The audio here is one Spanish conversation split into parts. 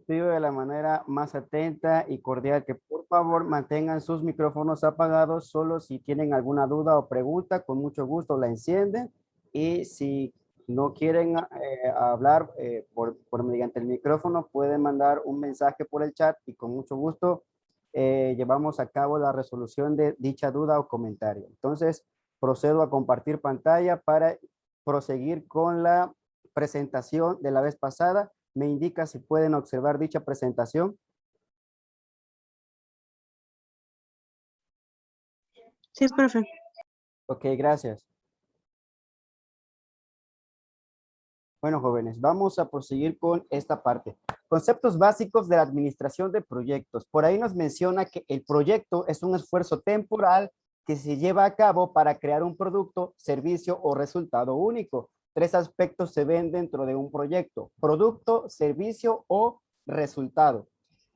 pido de la manera más atenta y cordial que por favor mantengan sus micrófonos apagados, solo si tienen alguna duda o pregunta, con mucho gusto la encienden, y si no quieren hablar mediante el micrófono, pueden mandar un mensaje por el chat y con mucho gusto llevamos a cabo la resolución de dicha duda o comentario. Entonces, procedo a compartir pantalla para proseguir con la presentación de la vez pasada. Me indica si pueden observar dicha presentación. Sí, profe. Ok, gracias. Bueno, jóvenes, vamos a proseguir con esta parte. Conceptos básicos de la administración de proyectos. Por ahí nos menciona que el proyecto es un esfuerzo temporal que se lleva a cabo para crear un producto, servicio o resultado único. Tres aspectos se ven dentro de un proyecto: producto, servicio o resultado.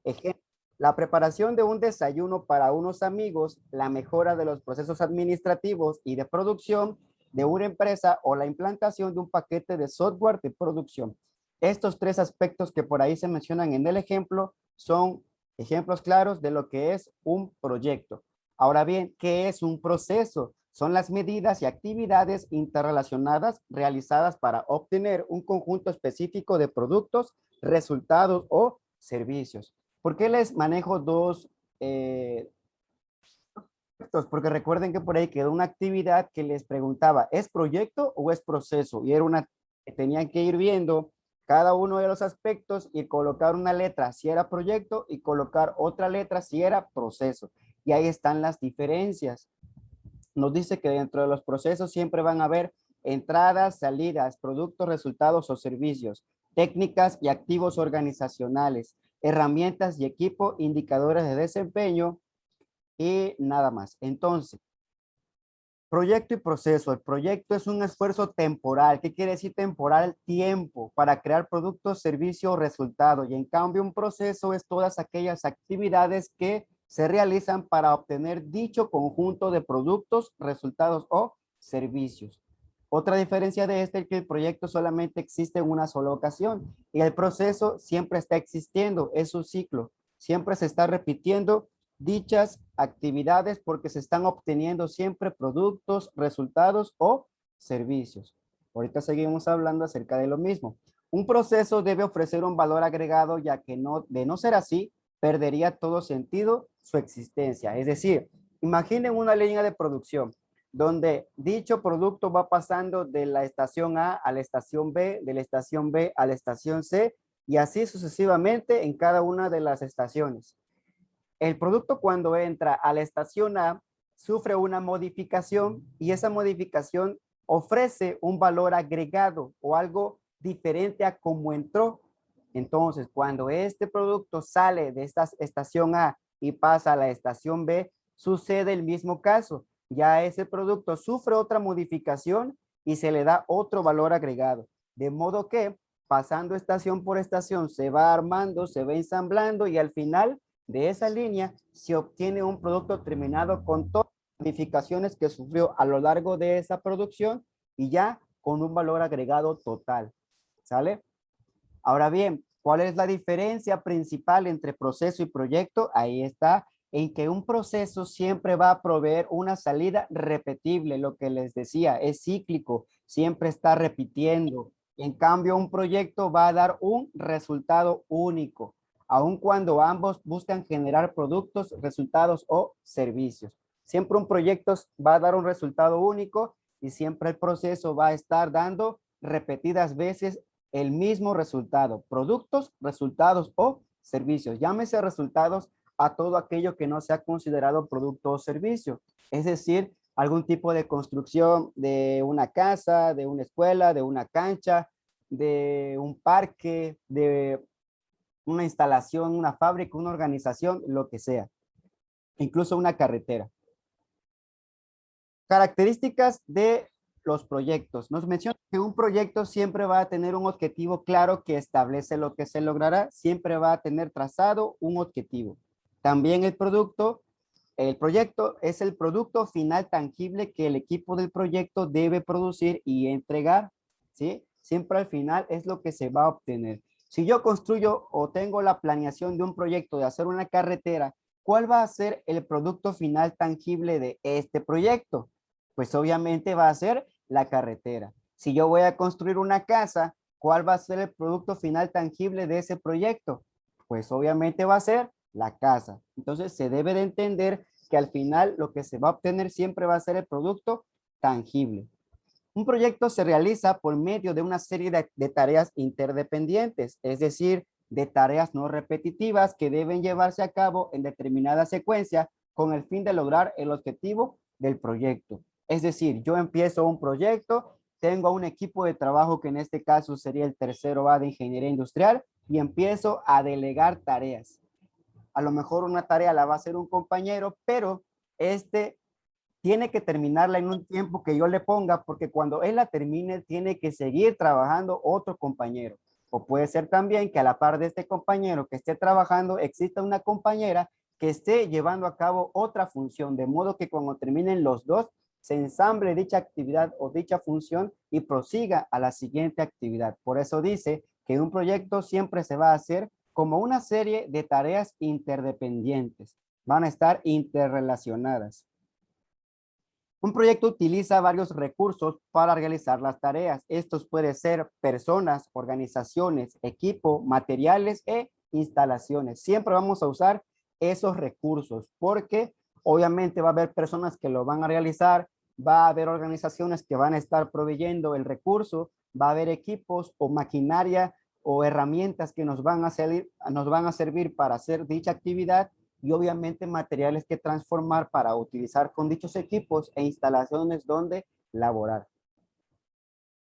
Ejemplo: la preparación de un desayuno para unos amigos, la mejora de los procesos administrativos y de producción de una empresa, o la implantación de un paquete de software de producción. Estos tres aspectos que por ahí se mencionan en el ejemplo son ejemplos claros de lo que es un proyecto. Ahora bien, ¿qué es un proceso? Son las medidas y actividades interrelacionadas realizadas para obtener un conjunto específico de productos, resultados o servicios. ¿Por qué les manejo dos porque recuerden que por ahí quedó una actividad que les preguntaba, ¿es proyecto o es proceso? Y era una que tenían que ir viendo cada uno de los aspectos y colocar una letra si era proyecto y colocar otra letra si era proceso. Y ahí están las diferencias. Nos dice que dentro de los procesos siempre van a haber entradas, salidas, productos, resultados o servicios, técnicas y activos organizacionales, herramientas y equipo, indicadores de desempeño, y nada más. Entonces, proyecto y proceso. El proyecto es un esfuerzo temporal. ¿Qué quiere decir temporal? Tiempo para crear productos, servicios o resultados. Y en cambio, un proceso es todas aquellas actividades que se realizan para obtener dicho conjunto de productos, resultados o servicios. Otra diferencia de este es que el proyecto solamente existe en una sola ocasión y el proceso siempre está existiendo, es un ciclo. Siempre se está repitiendo dichas actividades porque se están obteniendo siempre productos, resultados o servicios. Ahorita seguimos hablando acerca de lo mismo. Un proceso debe ofrecer un valor agregado, ya que de no ser así, perdería todo sentido su existencia. Es decir, imaginen una línea de producción donde dicho producto va pasando de la estación A a la estación B, de la estación B a la estación C, y así sucesivamente en cada una de las estaciones. El producto, cuando entra a la estación A, sufre una modificación y esa modificación ofrece un valor agregado o algo diferente a cómo entró. Entonces, cuando este producto sale de esta estación A y pasa a la estación B, sucede el mismo caso. Ya ese producto sufre otra modificación y se le da otro valor agregado. De modo que, pasando estación por estación, se va armando, se va ensamblando y al final de esa línea se obtiene un producto terminado con todas las modificaciones que sufrió a lo largo de esa producción y ya con un valor agregado total. ¿Sale? Ahora bien, ¿cuál es la diferencia principal entre proceso y proyecto? Ahí está, en que un proceso siempre va a proveer una salida repetible, lo que les decía, es cíclico, siempre está repitiendo. En cambio, un proyecto va a dar un resultado único, aun cuando ambos buscan generar productos, resultados o servicios. Siempre un proyecto va a dar un resultado único y siempre el proceso va a estar dando repetidas veces el mismo resultado: productos, resultados o servicios. Llámese resultados a todo aquello que no sea considerado producto o servicio. Es decir, algún tipo de construcción de una casa, de una escuela, de una cancha, de un parque, de una instalación, una fábrica, una organización, lo que sea. Incluso una carretera. Características de los proyectos. Nos menciona que un proyecto siempre va a tener un objetivo claro que establece lo que se logrará, siempre va a tener trazado un objetivo. También el proyecto es el producto final tangible que el equipo del proyecto debe producir y entregar, ¿sí? Siempre al final es lo que se va a obtener. Si yo construyo o tengo la planeación de un proyecto de hacer una carretera, ¿cuál va a ser el producto final tangible de este proyecto? Pues obviamente va a ser la carretera. Si yo voy a construir una casa, ¿cuál va a ser el producto final tangible de ese proyecto? Pues obviamente va a ser la casa. Entonces se debe de entender que al final lo que se va a obtener siempre va a ser el producto tangible. Un proyecto se realiza por medio de una serie de tareas interdependientes, es decir, de tareas no repetitivas que deben llevarse a cabo en determinada secuencia con el fin de lograr el objetivo del proyecto. Es decir, yo empiezo un proyecto, tengo un equipo de trabajo que en este caso sería el tercero A de ingeniería industrial y empiezo a delegar tareas. A lo mejor una tarea la va a hacer un compañero, pero este tiene que terminarla en un tiempo que yo le ponga, porque cuando él la termine, tiene que seguir trabajando otro compañero. O puede ser también que a la par de este compañero que esté trabajando, exista una compañera que esté llevando a cabo otra función, de modo que cuando terminen los dos, se ensamble dicha actividad o dicha función y prosiga a la siguiente actividad. Por eso dice que un proyecto siempre se va a hacer como una serie de tareas interdependientes. Van a estar interrelacionadas. Un proyecto utiliza varios recursos para realizar las tareas. Estos pueden ser personas, organizaciones, equipo, materiales e instalaciones. Siempre vamos a usar esos recursos porque obviamente va a haber personas que lo van a realizar, va a haber organizaciones que van a estar proveyendo el recurso, va a haber equipos o maquinaria o herramientas que nos van a servir para hacer dicha actividad y obviamente materiales que transformar para utilizar con dichos equipos e instalaciones donde laborar.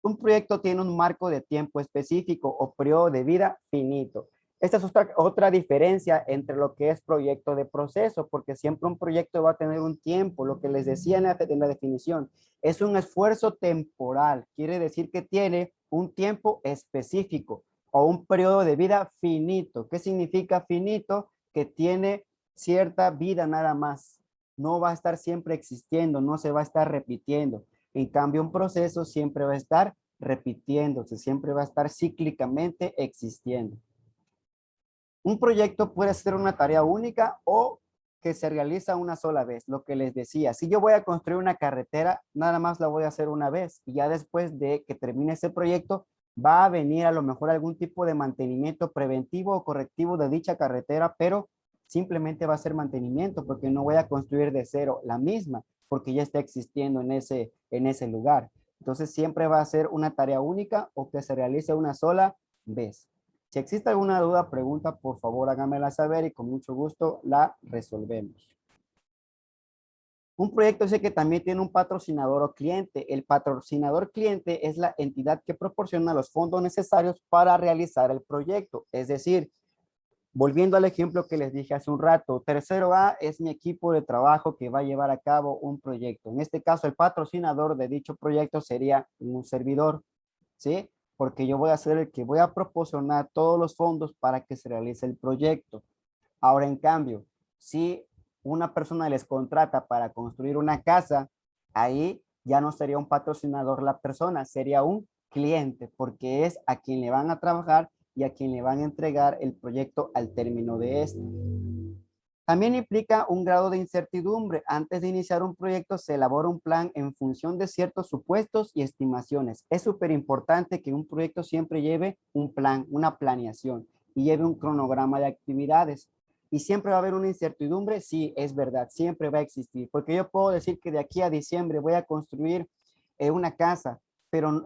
Un proyecto tiene un marco de tiempo específico o periodo de vida finito. Esta es otra diferencia entre lo que es proyecto de proceso, porque siempre un proyecto va a tener un tiempo, lo que les decía en la definición, es un esfuerzo temporal, quiere decir que tiene un tiempo específico o un periodo de vida finito. ¿Qué significa finito? Que tiene cierta vida nada más, no va a estar siempre existiendo, no se va a estar repitiendo. En cambio, un proceso siempre va a estar repitiéndose, siempre va a estar cíclicamente existiendo. Un proyecto puede ser una tarea única o que se realiza una sola vez, lo que les decía. Si yo voy a construir una carretera, nada más la voy a hacer una vez y ya después de que termine ese proyecto, va a venir a lo mejor algún tipo de mantenimiento preventivo o correctivo de dicha carretera, pero simplemente va a ser mantenimiento porque no voy a construir de cero la misma porque ya está existiendo en ese lugar. Entonces siempre va a ser una tarea única o que se realice una sola vez. Si existe alguna duda, pregunta, por favor háganmela saber y con mucho gusto la resolvemos. Un proyecto es el que también tiene un patrocinador o cliente. El patrocinador cliente es la entidad que proporciona los fondos necesarios para realizar el proyecto. Es decir, volviendo al ejemplo que les dije hace un rato, tercero A es mi equipo de trabajo que va a llevar a cabo un proyecto. En este caso, el patrocinador de dicho proyecto sería un servidor, ¿sí? Porque yo voy a ser el que voy a proporcionar todos los fondos para que se realice el proyecto. Ahora, en cambio, si una persona les contrata para construir una casa, ahí ya no sería un patrocinador la persona, sería un cliente, porque es a quien le van a trabajar y a quien le van a entregar el proyecto al término de este. También implica un grado de incertidumbre. Antes de iniciar un proyecto se elabora un plan en función de ciertos supuestos y estimaciones. Es súper importante que un proyecto siempre lleve un plan, una planeación y lleve un cronograma de actividades. ¿Y siempre va a haber una incertidumbre? Sí, es verdad, siempre va a existir. Porque yo puedo decir que de aquí a diciembre voy a construir una casa, pero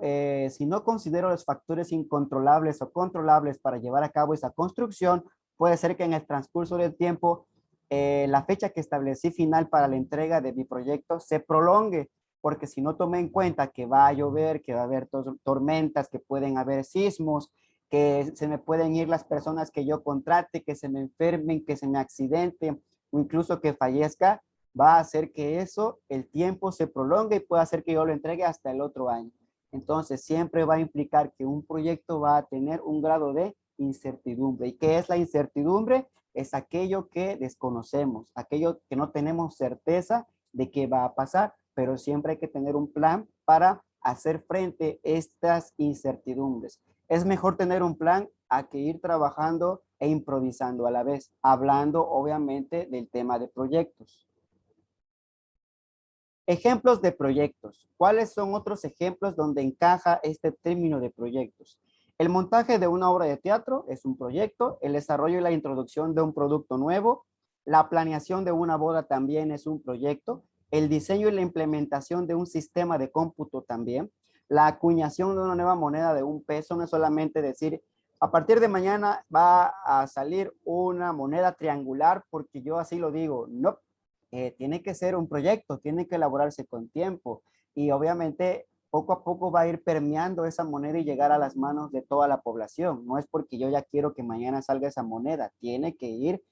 si no considero los factores incontrolables o controlables para llevar a cabo esa construcción, puede ser que en el transcurso del tiempo la fecha que establecí final para la entrega de mi proyecto se prolongue, porque si no tomé en cuenta que va a llover, que va a haber tormentas, que pueden haber sismos, que se me pueden ir las personas que yo contrate, que se me enfermen, que se me accidenten o incluso que fallezca, va a hacer que eso, el tiempo se prolongue y puede hacer que yo lo entregue hasta el otro año. Entonces, siempre va a implicar que un proyecto va a tener un grado de incertidumbre. ¿Y qué es la incertidumbre? Es aquello que desconocemos, aquello que no tenemos certeza de qué va a pasar, pero siempre hay que tener un plan para hacer frente a estas incertidumbres. Es mejor tener un plan a que ir trabajando e improvisando a la vez, hablando obviamente del tema de proyectos. Ejemplos de proyectos. ¿Cuáles son otros ejemplos donde encaja este término de proyectos? El montaje de una obra de teatro es un proyecto, el desarrollo y la introducción de un producto nuevo, la planeación de una boda también es un proyecto, el diseño y la implementación de un sistema de cómputo también, la acuñación de una nueva moneda de $1 no es solamente decir, a partir de mañana va a salir una moneda triangular porque yo así lo digo, no, tiene que ser un proyecto, tiene que elaborarse con tiempo y obviamente poco a poco va a ir permeando esa moneda y llegar a las manos de toda la población. No es porque yo ya quiero que mañana salga esa moneda, tiene que ir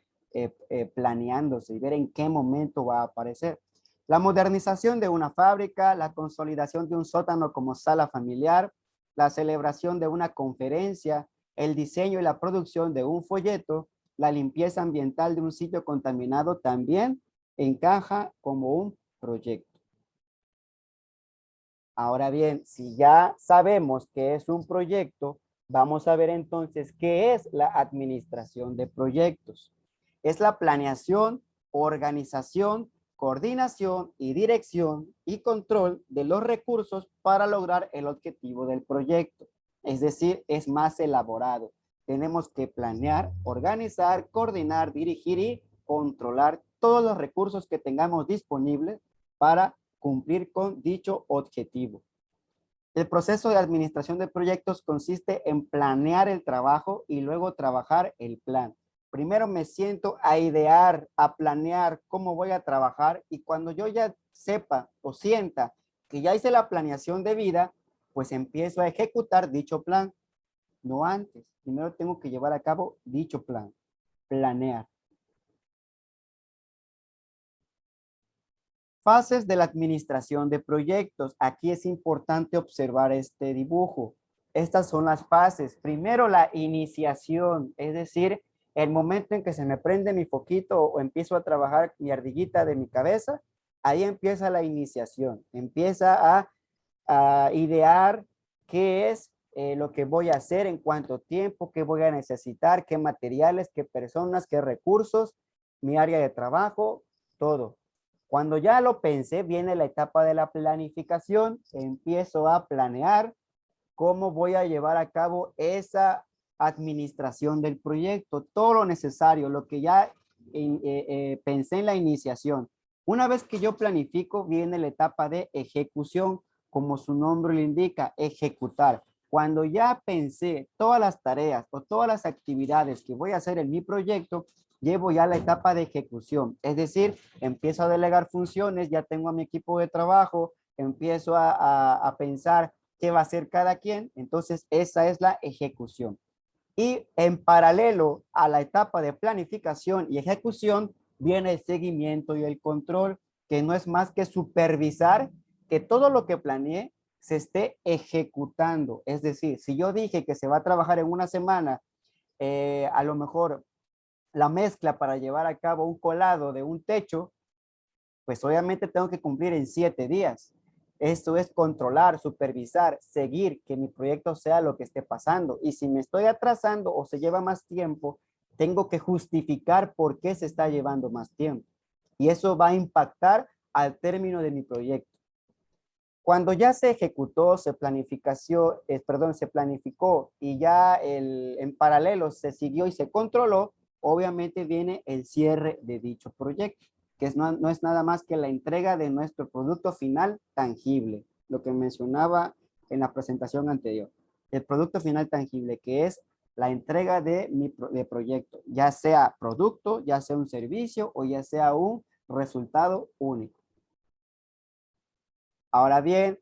planeándose y ver en qué momento va a aparecer. La modernización de una fábrica, la consolidación de un sótano como sala familiar, la celebración de una conferencia, el diseño y la producción de un folleto, la limpieza ambiental de un sitio contaminado también encaja como un proyecto. Ahora bien, si ya sabemos que es un proyecto, vamos a ver entonces qué es la administración de proyectos. Es la planeación, organización, coordinación y dirección y control de los recursos para lograr el objetivo del proyecto. Es decir, es más elaborado. Tenemos que planear, organizar, coordinar, dirigir y controlar todos los recursos que tengamos disponibles para cumplir con dicho objetivo. El proceso de administración de proyectos consiste en planear el trabajo y luego trabajar el plan. Primero me siento a idear, a planear cómo voy a trabajar y cuando yo ya sepa o sienta que ya hice la planeación debida, pues empiezo a ejecutar dicho plan, no antes. Primero tengo que llevar a cabo dicho plan, planear. Fases de la administración de proyectos. Aquí es importante observar este dibujo. Estas son las fases. Primero, la iniciación, es decir, el momento en que se me prende mi foquito o empiezo a trabajar mi ardillita de mi cabeza, ahí empieza la iniciación. Empieza a idear qué es lo que voy a hacer, en cuánto tiempo, qué voy a necesitar, qué materiales, qué personas, qué recursos, mi área de trabajo, todo. Cuando ya lo pensé, viene la etapa de la planificación. Empiezo a planear cómo voy a llevar a cabo esa administración del proyecto, todo lo necesario, lo que ya pensé en la iniciación. Una vez que yo planifico, viene la etapa de ejecución, como su nombre lo indica, ejecutar. Cuando ya pensé todas las tareas o todas las actividades que voy a hacer en mi proyecto, llevo ya la etapa de ejecución. Es decir, empiezo a delegar funciones, ya tengo a mi equipo de trabajo, empiezo a pensar qué va a hacer cada quien. Entonces, esa es la ejecución. Y en paralelo a la etapa de planificación y ejecución, viene el seguimiento y el control, que no es más que supervisar que todo lo que planeé se esté ejecutando. Es decir, si yo dije que se va a trabajar en una semana, a lo mejor la mezcla para llevar a cabo un colado de un techo, pues obviamente tengo que cumplir en 7 días. Esto es controlar, supervisar, seguir que mi proyecto sea lo que esté pasando. Y si me estoy atrasando o se lleva más tiempo, tengo que justificar por qué se está llevando más tiempo. Y eso va a impactar al término de mi proyecto. Cuando ya se ejecutó, se planificó y ya en paralelo se siguió y se controló, obviamente viene el cierre de dicho proyecto, que no es nada más que la entrega de nuestro producto final tangible, lo que mencionaba en la presentación anterior. El producto final tangible, que es la entrega de mi proyecto, ya sea producto, ya sea un servicio o ya sea un resultado único. Ahora bien,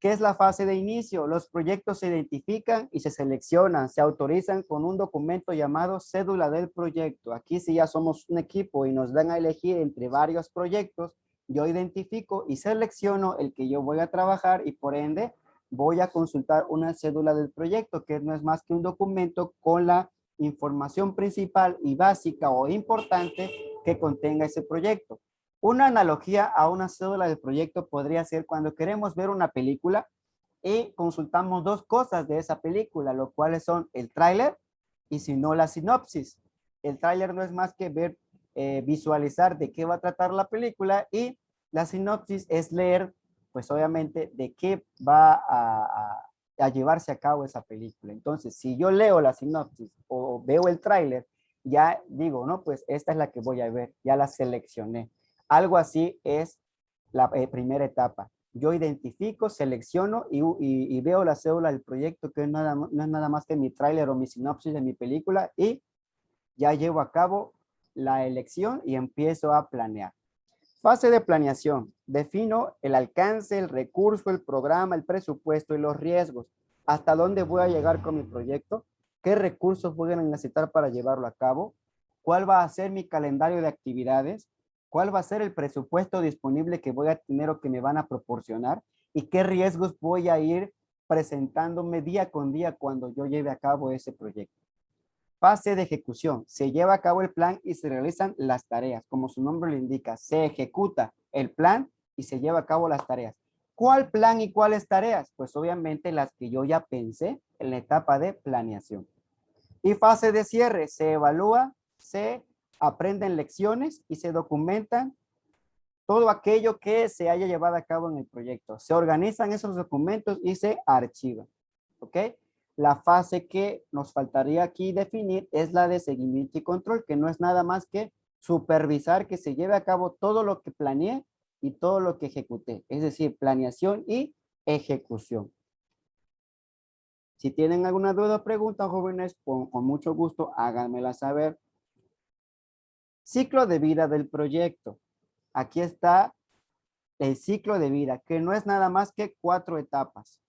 ¿qué es la fase de inicio? Los proyectos se identifican y se seleccionan, se autorizan con un documento llamado cédula del proyecto. Aquí si ya somos un equipo y nos dan a elegir entre varios proyectos, yo identifico y selecciono el que yo voy a trabajar y por ende voy a consultar una cédula del proyecto, que no es más que un documento con la información principal y básica o importante que contenga ese proyecto. Una analogía a una cédula del proyecto podría ser cuando queremos ver una película, y consultamos dos cosas de esa película, lo cuales son el tráiler y si no la sinopsis. El tráiler no es más que ver, visualizar de qué va a tratar la película y la sinopsis es leer, pues obviamente, de qué va a llevarse a cabo esa película. Entonces, si yo leo la sinopsis o veo el tráiler, ya digo, no, pues esta es la que voy a ver, ya la seleccioné. Algo así es la primera etapa. Yo identifico, selecciono y veo la cédula del proyecto, que no es nada más que mi tráiler o mi sinopsis de mi película, y ya llevo a cabo la elección y empiezo a planear. Fase de planeación. Defino el alcance, el recurso, el programa, el presupuesto y los riesgos. ¿Hasta dónde voy a llegar con mi proyecto? ¿Qué recursos voy a necesitar para llevarlo a cabo? ¿Cuál va a ser mi calendario de actividades? ¿Cuál va a ser el presupuesto disponible que voy a tener o que me van a proporcionar? ¿Y qué riesgos voy a ir presentándome día con día cuando yo lleve a cabo ese proyecto? Fase de ejecución. Se lleva a cabo el plan y se realizan las tareas. Como su nombre lo indica, se ejecuta el plan y se lleva a cabo las tareas. ¿Cuál plan y cuáles tareas? Pues obviamente las que yo ya pensé en la etapa de planeación. Y fase de cierre. Se evalúa, se aprenden lecciones y se documentan todo aquello que se haya llevado a cabo en el proyecto. Se organizan esos documentos y se archivan. ¿Ok? La fase que nos faltaría aquí definir es la de seguimiento y control, que no es nada más que supervisar que se lleve a cabo todo lo que planeé y todo lo que ejecuté. Es decir, planeación y ejecución. Si tienen alguna duda o pregunta, jóvenes, con mucho gusto háganmela saber. Ciclo de vida del proyecto. Aquí está el ciclo de vida, que no es nada más que 4 etapas.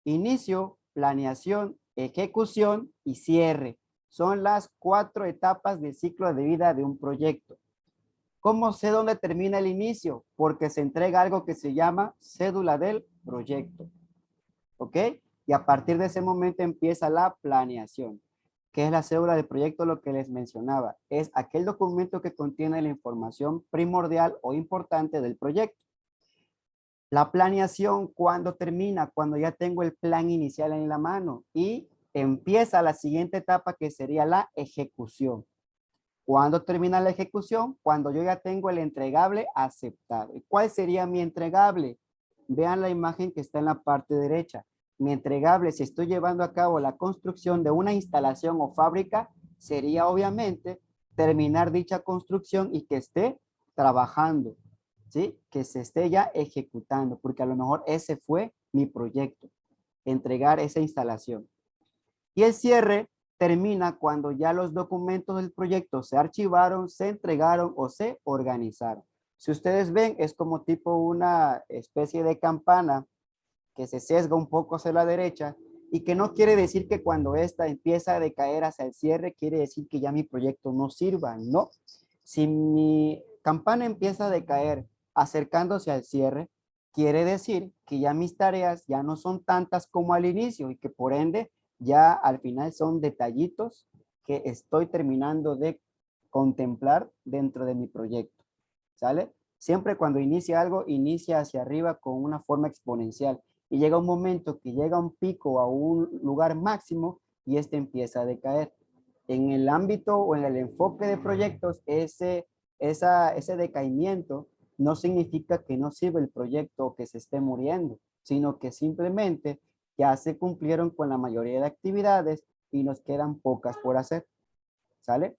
Inicio, planeación, ejecución y cierre. Son las 4 etapas del ciclo de vida de un proyecto. ¿Cómo sé dónde termina el inicio? Porque se entrega algo que se llama cédula del proyecto. ¿Ok? Y a partir de ese momento empieza la planeación. ¿Qué es la cédula del proyecto? Lo que les mencionaba. Es aquel documento que contiene la información primordial o importante del proyecto. La planeación, ¿cuándo termina? Cuando ya tengo el plan inicial en la mano y empieza la siguiente etapa que sería la ejecución. ¿Cuándo termina la ejecución? Cuando yo ya tengo el entregable aceptado. ¿Y cuál sería mi entregable? Vean la imagen que está en la parte derecha. Mi entregable, si estoy llevando a cabo la construcción de una instalación o fábrica, sería obviamente terminar dicha construcción y que esté trabajando, ¿sí? Que se esté ya ejecutando, porque a lo mejor ese fue mi proyecto, entregar esa instalación. Y el cierre termina cuando ya los documentos del proyecto se archivaron, se entregaron o se organizaron. Si ustedes ven, es como tipo una especie de campana que se sesga un poco hacia la derecha y que no quiere decir que cuando esta empieza a decaer hacia el cierre, quiere decir que ya mi proyecto no sirva, no. Si mi campana empieza a decaer acercándose al cierre, quiere decir que ya mis tareas ya no son tantas como al inicio y que por ende ya al final son detallitos que estoy terminando de contemplar dentro de mi proyecto, ¿sale? Siempre cuando inicia algo, inicia hacia arriba con una forma exponencial y llega un momento que llega a un pico, a un lugar máximo y este empieza a decaer. En el ámbito o en el enfoque de proyectos, ese decaimiento no significa que no sirva el proyecto o que se esté muriendo, sino que simplemente ya se cumplieron con la mayoría de actividades y nos quedan pocas por hacer, ¿sale?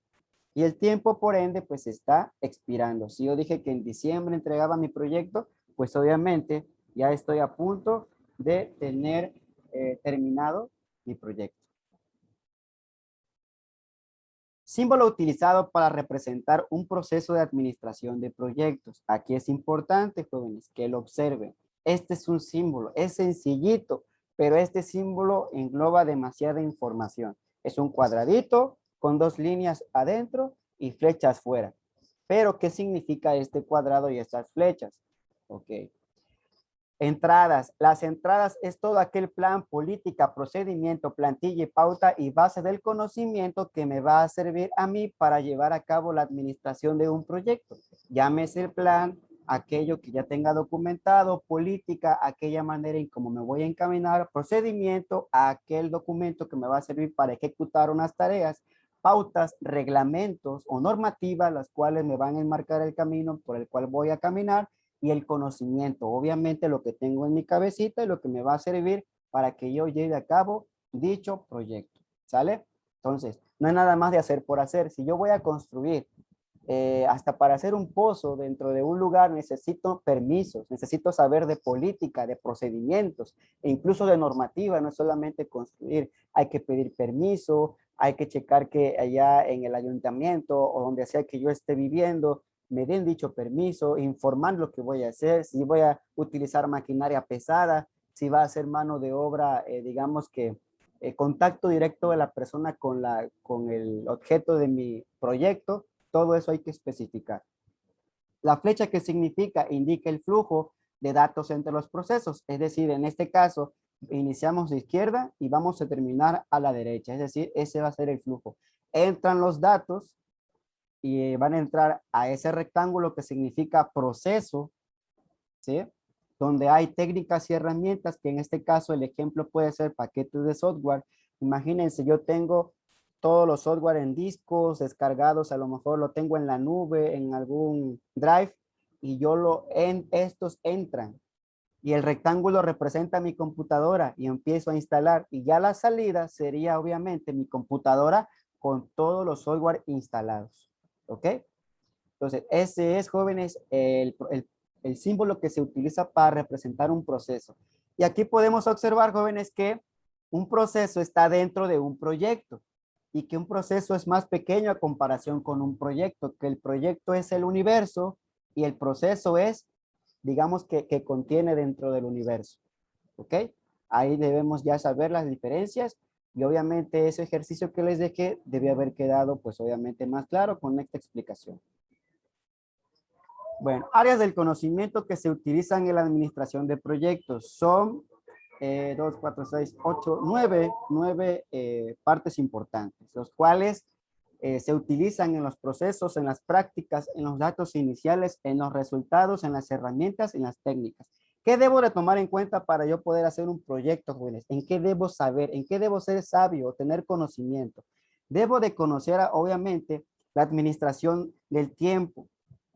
Y el tiempo, por ende, pues está expirando. Si yo dije que en diciembre entregaba mi proyecto, pues obviamente ya estoy a punto de tener terminado mi proyecto. Símbolo utilizado para representar un proceso de administración de proyectos. Aquí es importante, jóvenes, que lo observen. Este es un símbolo, es sencillito, pero este símbolo engloba demasiada información. Es un cuadradito con 2 líneas adentro y flechas fuera. Pero, ¿qué significa este cuadrado y estas flechas? Ok. Entradas. Las entradas es todo aquel plan, política, procedimiento, plantilla y pauta y base del conocimiento que me va a servir a mí para llevar a cabo la administración de un proyecto. Llámese el plan, aquello que ya tenga documentado, política, aquella manera en cómo me voy a encaminar, procedimiento, a aquel documento que me va a servir para ejecutar unas tareas, pautas, reglamentos o normativas, las cuales me van a enmarcar el camino por el cual voy a caminar y el conocimiento, obviamente lo que tengo en mi cabecita y lo que me va a servir para que yo lleve a cabo dicho proyecto, ¿sale? Entonces, no es nada más de hacer por hacer. Si yo voy a construir hasta para hacer un pozo dentro de un lugar necesito permisos, necesito saber de política, de procedimientos e incluso de normativa, no es solamente construir, hay que pedir permiso, hay que checar que allá en el ayuntamiento o donde sea que yo esté viviendo me den dicho permiso, informar lo que voy a hacer, si voy a utilizar maquinaria pesada, si va a ser mano de obra, digamos que contacto directo de la persona con el objeto de mi proyecto, todo eso hay que especificar. La flecha que significa indica el flujo de datos entre los procesos, es decir, en este caso, iniciamos de izquierda y vamos a terminar a la derecha, es decir, ese va a ser el flujo. Entran los datos y van a entrar a ese rectángulo que significa proceso, ¿sí? Donde hay técnicas y herramientas, que en este caso el ejemplo puede ser paquetes de software. Imagínense, yo tengo todos los software en discos descargados, a lo mejor lo tengo en la nube, en algún drive, y estos entran. Y el rectángulo representa mi computadora y empiezo a instalar. Y ya la salida sería obviamente mi computadora con todos los software instalados. ¿Ok? Entonces, ese es, jóvenes, el símbolo que se utiliza para representar un proceso. Y aquí podemos observar, jóvenes, que un proceso está dentro de un proyecto y que un proceso es más pequeño a comparación con un proyecto, que el proyecto es el universo y el proceso es, digamos, que contiene dentro del universo. ¿Ok? Ahí debemos ya saber las diferencias y obviamente ese ejercicio que les dejé debe haber quedado, pues obviamente más claro con esta explicación. Bueno, áreas del conocimiento que se utilizan en la administración de proyectos son 2, 4, 6, 8, 9 partes importantes, los cuales se utilizan en los procesos, en las prácticas, en los datos iniciales, en los resultados, en las herramientas, en las técnicas. ¿Qué debo de tomar en cuenta para yo poder hacer un proyecto, jóvenes? ¿En qué debo saber? ¿En qué debo ser sabio o tener conocimiento? Debo de conocer, obviamente, la administración del tiempo,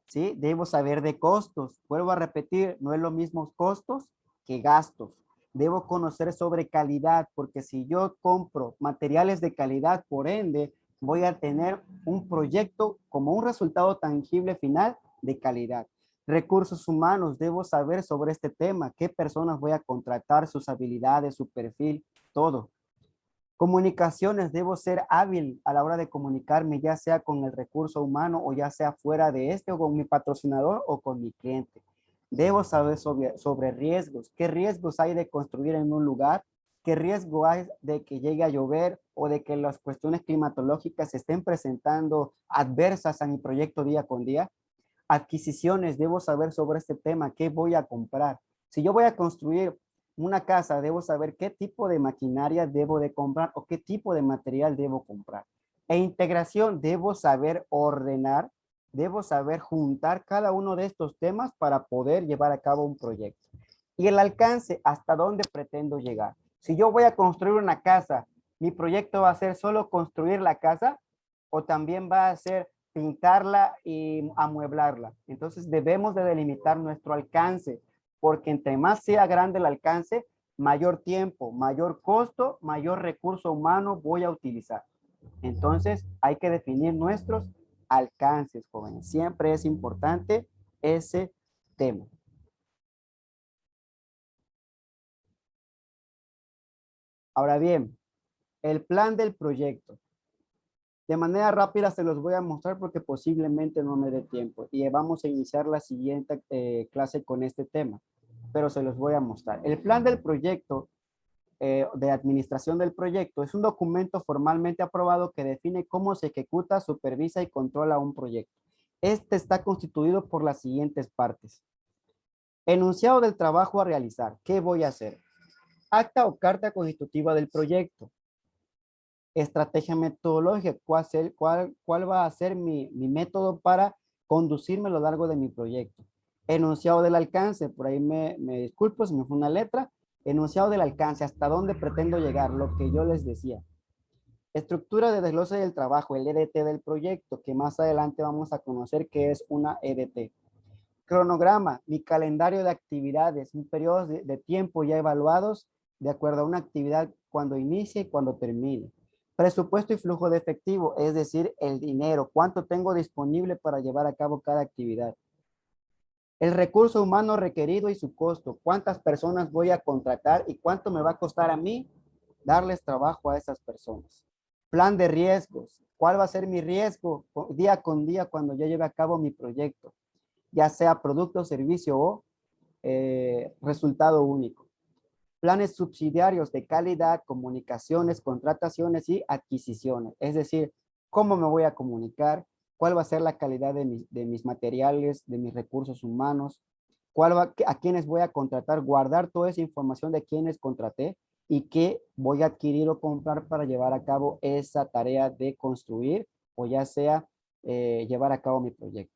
¿sí? Debo saber de costos. Vuelvo a repetir, no es lo mismo costos que gastos. Debo conocer sobre calidad, porque si yo compro materiales de calidad, por ende, voy a tener un proyecto como un resultado tangible final de calidad. Recursos humanos, debo saber sobre este tema, qué personas voy a contratar, sus habilidades, su perfil, todo. Comunicaciones, debo ser hábil a la hora de comunicarme, ya sea con el recurso humano o ya sea fuera de este o con mi patrocinador o con mi cliente. Debo saber sobre riesgos, qué riesgos hay de construir en un lugar, qué riesgo hay de que llegue a llover o de que las cuestiones climatológicas se estén presentando adversas a mi proyecto día con día. Adquisiciones, debo saber sobre este tema, qué voy a comprar. Si yo voy a construir una casa, debo saber qué tipo de maquinaria debo de comprar o qué tipo de material debo comprar. E integración, debo saber ordenar, debo saber juntar cada uno de estos temas para poder llevar a cabo un proyecto. Y el alcance, hasta dónde pretendo llegar. Si yo voy a construir una casa, mi proyecto va a ser solo construir la casa o también va a ser pintarla y amueblarla. Entonces debemos de delimitar nuestro alcance, porque entre más sea grande el alcance, mayor tiempo, mayor costo, mayor recurso humano voy a utilizar. Entonces hay que definir nuestros alcances, jóvenes. Siempre es importante ese tema. Ahora bien, el plan del proyecto. De manera rápida se los voy a mostrar porque posiblemente no me dé tiempo y vamos a iniciar la siguiente clase con este tema, pero se los voy a mostrar. El plan del proyecto de administración del proyecto es un documento formalmente aprobado que define cómo se ejecuta, supervisa y controla un proyecto. Este está constituido por las siguientes partes. Enunciado del trabajo a realizar. ¿Qué voy a hacer? Acta o carta constitutiva del proyecto. Estrategia metodológica, cuál va a ser mi método para conducirme a lo largo de mi proyecto. Enunciado del alcance, por ahí me disculpo si me fue una letra. Enunciado del alcance, hasta dónde pretendo llegar, lo que yo les decía. Estructura de desglose del trabajo, el EDT del proyecto, que más adelante vamos a conocer que es una EDT. Cronograma, mi calendario de actividades, un periodo de tiempo ya evaluados de acuerdo a una actividad cuando inicie y cuando termine. Presupuesto y flujo de efectivo, es decir, el dinero, cuánto tengo disponible para llevar a cabo cada actividad. El recurso humano requerido y su costo, cuántas personas voy a contratar y cuánto me va a costar a mí darles trabajo a esas personas. Plan de riesgos, cuál va a ser mi riesgo día con día cuando yo lleve a cabo mi proyecto, ya sea producto, servicio o resultado único. Planes subsidiarios de calidad, comunicaciones, contrataciones y adquisiciones. Es decir, cómo me voy a comunicar, cuál va a ser la calidad de mis materiales, de mis recursos humanos, a quiénes voy a contratar, guardar toda esa información de quiénes contraté y qué voy a adquirir o comprar para llevar a cabo esa tarea de construir o ya sea llevar a cabo mi proyecto.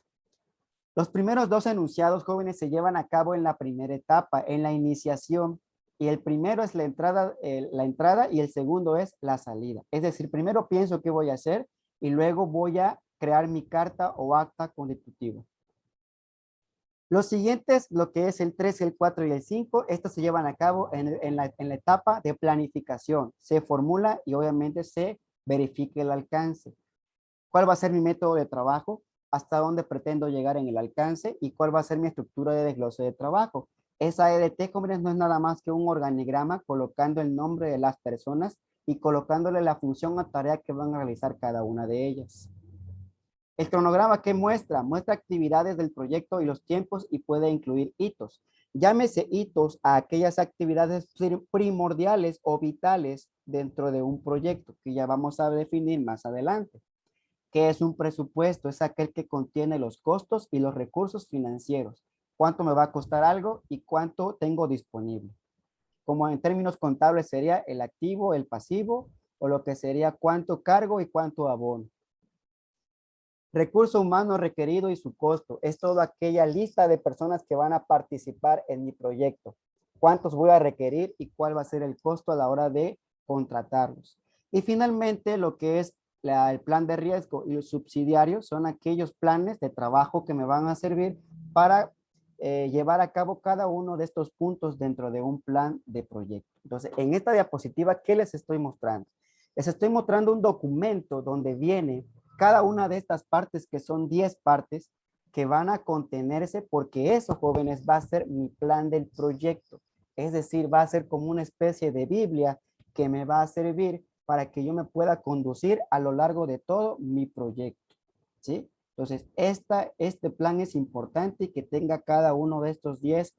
Los primeros dos enunciados jóvenes se llevan a cabo en la primera etapa, en la iniciación, y el primero es la entrada y el segundo es la salida. Es decir, primero pienso qué voy a hacer y luego voy a crear mi carta o acta constitutiva. Los siguientes, lo que es el 3, el 4 y el 5, estos se llevan a cabo en la etapa de planificación. Se formula y obviamente se verifica el alcance. ¿Cuál va a ser mi método de trabajo? ¿Hasta dónde pretendo llegar en el alcance? ¿Y cuál va a ser mi estructura de desglose de trabajo? Esa EDT, jóvenes, no es nada más que un organigrama colocando el nombre de las personas y colocándole la función o tarea que van a realizar cada una de ellas. El cronograma, ¿qué muestra? Muestra actividades del proyecto y los tiempos y puede incluir hitos. Llámese hitos a aquellas actividades primordiales o vitales dentro de un proyecto que ya vamos a definir más adelante. ¿Qué es un presupuesto? Es aquel que contiene los costos y los recursos financieros. ¿Cuánto me va a costar algo y cuánto tengo disponible? Como en términos contables sería el activo, el pasivo, o lo que sería cuánto cargo y cuánto abono. Recurso humano requerido y su costo. Es toda aquella lista de personas que van a participar en mi proyecto. ¿Cuántos voy a requerir y cuál va a ser el costo a la hora de contratarlos? Y finalmente, lo que es el plan de riesgo y los subsidiarios son aquellos planes de trabajo que me van a servir para llevar a cabo cada uno de estos puntos dentro de un plan de proyecto. Entonces, en esta diapositiva, ¿qué les estoy mostrando? Les estoy mostrando un documento donde viene cada una de estas partes, que son 10 partes, que van a contenerse porque eso, jóvenes, va a ser mi plan del proyecto. Es decir, va a ser como una especie de Biblia que me va a servir para que yo me pueda conducir a lo largo de todo mi proyecto. ¿Sí? Entonces, este plan es importante y que tenga cada uno de estos 10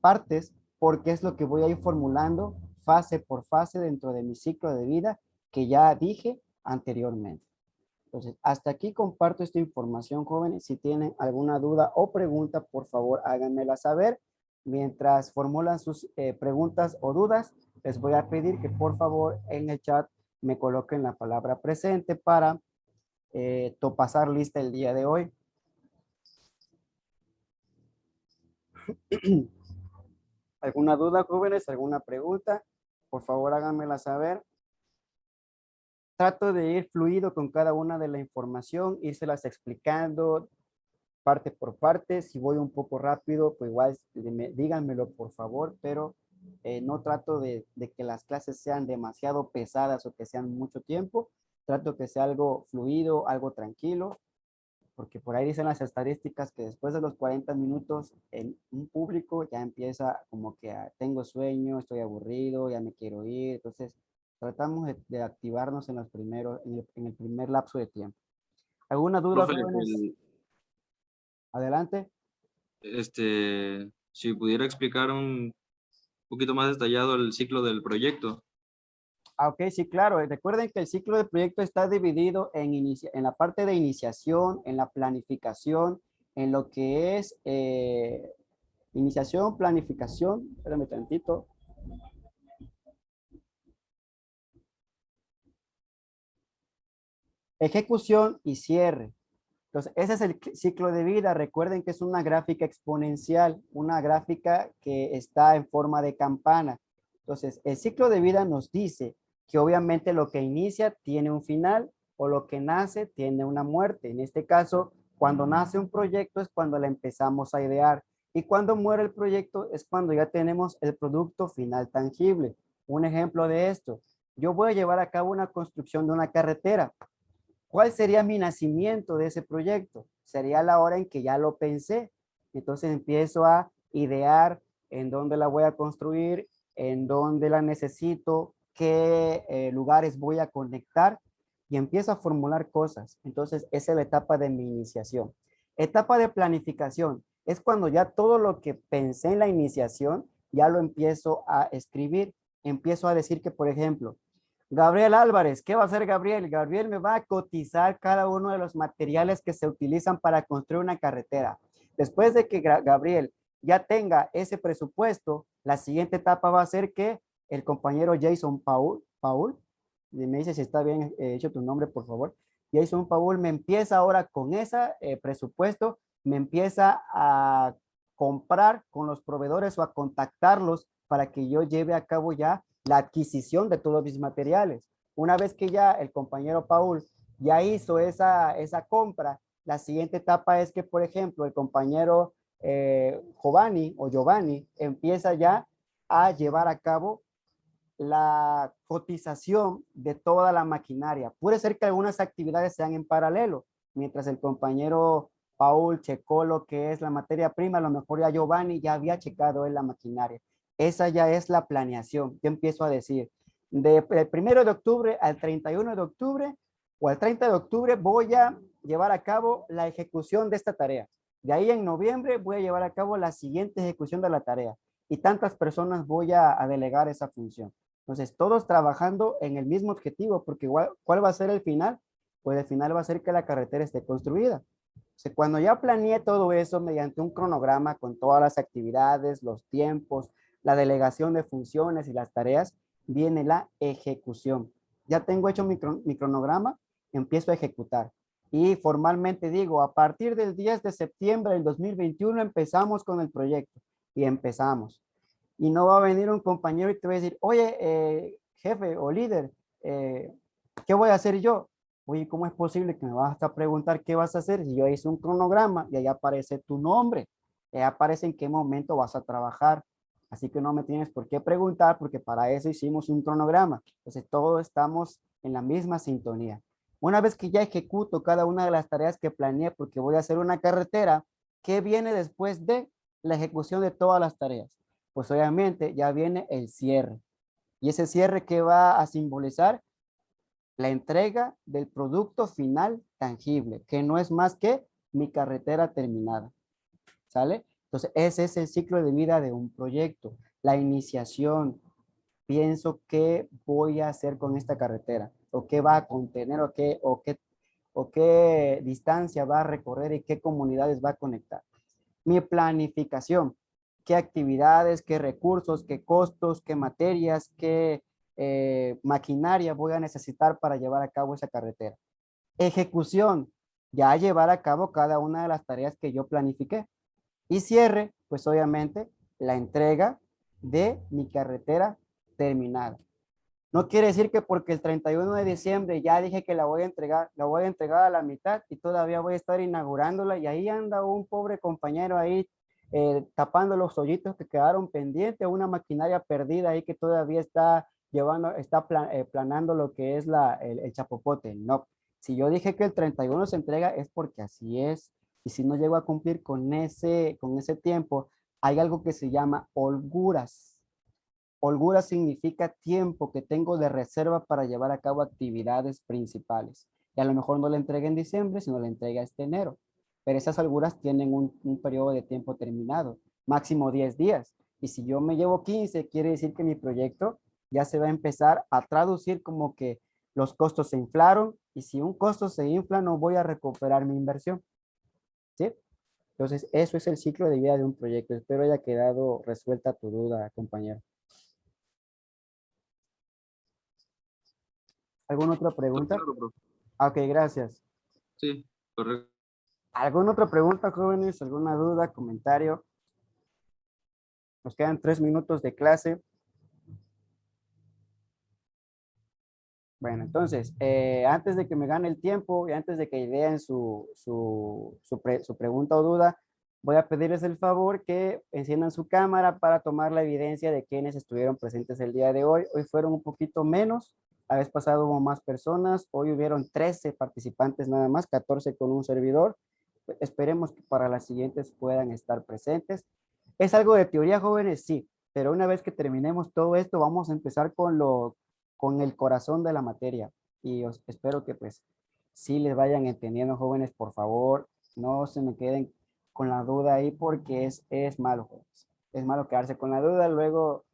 partes porque es lo que voy a ir formulando fase por fase dentro de mi ciclo de vida que ya dije anteriormente. Entonces, hasta aquí comparto esta información, jóvenes. Si tienen alguna duda o pregunta, por favor, háganmela saber. Mientras formulan sus preguntas o dudas, les voy a pedir que por favor en el chat me coloquen la palabra presente para pasar lista el día de hoy. ¿Alguna duda, jóvenes? ¿Alguna pregunta? Por favor, háganmela saber. Trato de ir fluido con cada una de la información, írselas explicando parte por parte. Si voy un poco rápido, pues igual díganmelo por favor, pero no trato de que las clases sean demasiado pesadas o que sean mucho tiempo. Trato que sea algo fluido, algo tranquilo, porque por ahí dicen las estadísticas que después de los 40 minutos en un público ya empieza como que tengo sueño, estoy aburrido, ya me quiero ir. Entonces, tratamos de activarnos en los primeros, en el primer lapso de tiempo. ¿Alguna duda, Profe, jóvenes? Adelante. Si pudiera explicar un poquito más detallado el ciclo del proyecto. Ok, sí, claro. Recuerden que el ciclo de proyecto está dividido en la parte de iniciación, en la planificación, en lo que es iniciación, planificación, espérame tantito. Ejecución y cierre. Entonces, ese es el ciclo de vida. Recuerden que es una gráfica exponencial, una gráfica que está en forma de campana. Entonces, el ciclo de vida nos dice que obviamente lo que inicia tiene un final o lo que nace tiene una muerte. En este caso, cuando nace un proyecto es cuando la empezamos a idear y cuando muere el proyecto es cuando ya tenemos el producto final tangible. Un ejemplo de esto, yo voy a llevar a cabo una construcción de una carretera. ¿Cuál sería mi nacimiento de ese proyecto? Sería la hora en que ya lo pensé. Entonces empiezo a idear en dónde la voy a construir, en dónde la necesito, qué lugares voy a conectar y empiezo a formular cosas. Entonces esa es la etapa de mi iniciación. Etapa de planificación es cuando ya todo lo que pensé en la iniciación ya lo empiezo a escribir. Empiezo a decir que, por ejemplo, Gabriel Álvarez, ¿qué va a hacer Gabriel? Gabriel me va a cotizar cada uno de los materiales que se utilizan para construir una carretera. Después de que Gabriel ya tenga ese presupuesto, la siguiente etapa va a ser que el compañero Jason Paul, y me dice si está bien hecho tu nombre, por favor. Jason Paul me empieza ahora con ese presupuesto, me empieza a comprar con los proveedores o a contactarlos para que yo lleve a cabo ya la adquisición de todos mis materiales. Una vez que ya el compañero Paul ya hizo esa compra, la siguiente etapa es que, por ejemplo, el compañero Giovanni empieza ya a llevar a cabo la cotización de toda la maquinaria. Puede ser que algunas actividades sean en paralelo, mientras el compañero Paul checó lo que es la materia prima, a lo mejor ya Giovanni ya había checado en la maquinaria. Esa ya es la planeación. Yo empiezo a decir, del 1 de octubre al 31 de octubre o al 30 de octubre voy a llevar a cabo la ejecución de esta tarea. De ahí en noviembre voy a llevar a cabo la siguiente ejecución de la tarea y tantas personas voy a delegar esa función. Entonces, todos trabajando en el mismo objetivo, porque igual, ¿cuál va a ser el final? Pues el final va a ser que la carretera esté construida. O sea, cuando ya planeé todo eso mediante un cronograma con todas las actividades, los tiempos, la delegación de funciones y las tareas, viene la ejecución. Ya tengo hecho mi cronograma, empiezo a ejecutar. Y formalmente digo, a partir del 10 de septiembre del 2021 empezamos con el proyecto. Y empezamos. Y no va a venir un compañero y te va a decir, oye, jefe o líder, eh, ¿qué voy a hacer yo? Oye, ¿cómo es posible que me vas a preguntar qué vas a hacer si yo hice un cronograma y ahí aparece tu nombre? Ahí aparece en qué momento vas a trabajar. Así que no me tienes por qué preguntar porque para eso hicimos un cronograma. Entonces todos estamos en la misma sintonía. Una vez que ya ejecuto cada una de las tareas que planeé porque voy a hacer una carretera, ¿qué viene después de la ejecución de todas las tareas? Pues obviamente ya viene el cierre. Y ese cierre que va a simbolizar la entrega del producto final tangible, que no es más que mi carretera terminada. ¿Sale? Entonces, ese es el ciclo de vida de un proyecto. La iniciación, pienso qué voy a hacer con esta carretera, o qué va a contener, o qué distancia va a recorrer y qué comunidades va a conectar. Mi planificación, qué actividades, qué recursos, qué costos, qué materias, qué maquinaria voy a necesitar para llevar a cabo esa carretera. Ejecución, ya llevar a cabo cada una de las tareas que yo planifiqué. Y cierre, pues obviamente, la entrega de mi carretera terminada. No quiere decir que porque el 31 de diciembre ya dije que la voy a entregar a la mitad y todavía voy a estar inaugurándola y ahí anda un pobre compañero ahí tapando los hoyitos que quedaron pendientes, una maquinaria perdida ahí que todavía está planando lo que es el chapopote. No, si yo dije que el 31 se entrega es porque así es. Y si no llego a cumplir con ese tiempo, hay algo que se llama holguras. Holgura significa tiempo que tengo de reserva para llevar a cabo actividades principales. Y a lo mejor no la entregue en diciembre, sino la entrega este enero. Pero esas holguras tienen un periodo de tiempo terminado, máximo 10 días. Y si yo me llevo 15, quiere decir que mi proyecto ya se va a empezar a traducir como que los costos se inflaron y si un costo se infla no voy a recuperar mi inversión. ¿Sí? Entonces, eso es el ciclo de vida de un proyecto. Espero haya quedado resuelta tu duda, compañero. ¿Alguna otra Está pregunta? claro, profe. Ok, gracias. Sí, correcto. ¿Alguna otra pregunta, jóvenes? ¿Alguna duda, comentario? Nos quedan 3 minutos de clase. Bueno, entonces, antes de que me gane el tiempo y antes de que vean su pregunta o duda, voy a pedirles el favor que enciendan su cámara para tomar la evidencia de quienes estuvieron presentes el día de hoy. Hoy fueron un poquito menos, la vez pasada hubo más personas, hoy hubieron 13 participantes nada más, 14 con un servidor. Esperemos que para las siguientes puedan estar presentes. ¿Es algo de teoría, jóvenes? Sí, pero una vez que terminemos todo esto, vamos a empezar con el corazón de la materia. Y os espero que pues sí les vayan entendiendo, jóvenes, por favor, no se me queden con la duda ahí porque es malo, jóvenes. Es malo quedarse con la duda, luego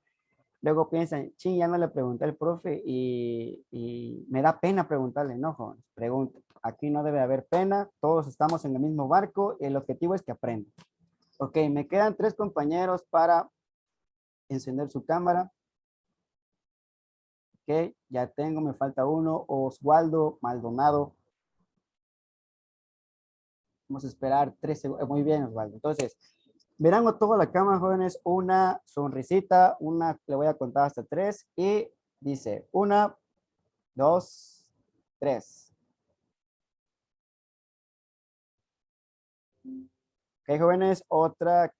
piensan, ching, ya no le pregunté al profe y me da pena preguntarle, no, jóvenes, pregunten. Aquí no debe haber pena, todos estamos en el mismo barco y el objetivo es que aprendan. Ok, me quedan 3 compañeros para encender su cámara. Ok, ya tengo, me falta uno, Oswaldo Maldonado. Vamos a esperar 3 segundos. Muy bien, Oswaldo. Entonces, verán toda la cámara, jóvenes, una sonrisita, le voy a contar hasta 3 y dice 1, 2, 3. Ok, jóvenes, otra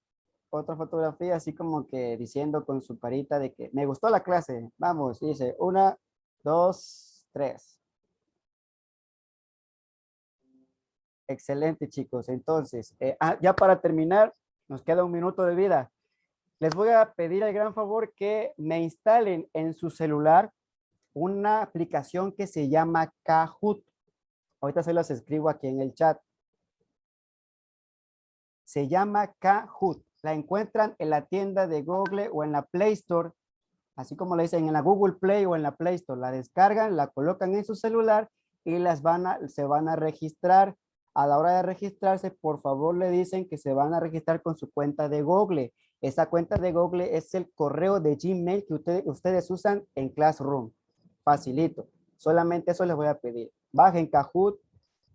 fotografía, así como que diciendo con su carita de que me gustó la clase. Vamos, dice 1, 2, 3. Excelente, chicos. Entonces, ya para terminar, nos queda un minuto de vida. Les voy a pedir el gran favor que me instalen en su celular una aplicación que se llama Kahoot. Ahorita se las escribo aquí en el chat. Se llama Kahoot. La encuentran en la tienda de Google o en la Play Store, así como le dicen en la Google Play o en la Play Store. La descargan, la colocan en su celular y se van a registrar. A la hora de registrarse, por favor le dicen que se van a registrar con su cuenta de Google. Esa cuenta de Google es el correo de Gmail que ustedes usan en Classroom. Facilito. Solamente eso les voy a pedir. Bajen Kahoot,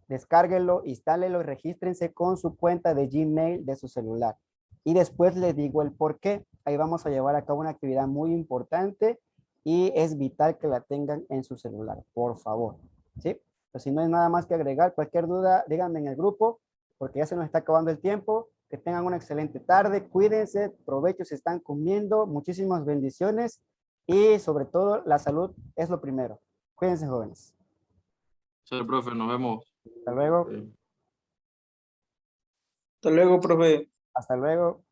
descárguenlo, instálenlo y regístrense con su cuenta de Gmail de su celular. Y después les digo el por qué. Ahí vamos a llevar a cabo una actividad muy importante y es vital que la tengan en su celular, por favor. ¿Sí? Pues si no hay nada más que agregar, cualquier duda, díganme en el grupo, porque ya se nos está acabando el tiempo. Que tengan una excelente tarde, cuídense, provecho si están comiendo, muchísimas bendiciones y sobre todo la salud es lo primero. Cuídense, jóvenes. Sí, profe, nos vemos. Hasta luego. Eh, Hasta luego, profe. Hasta luego.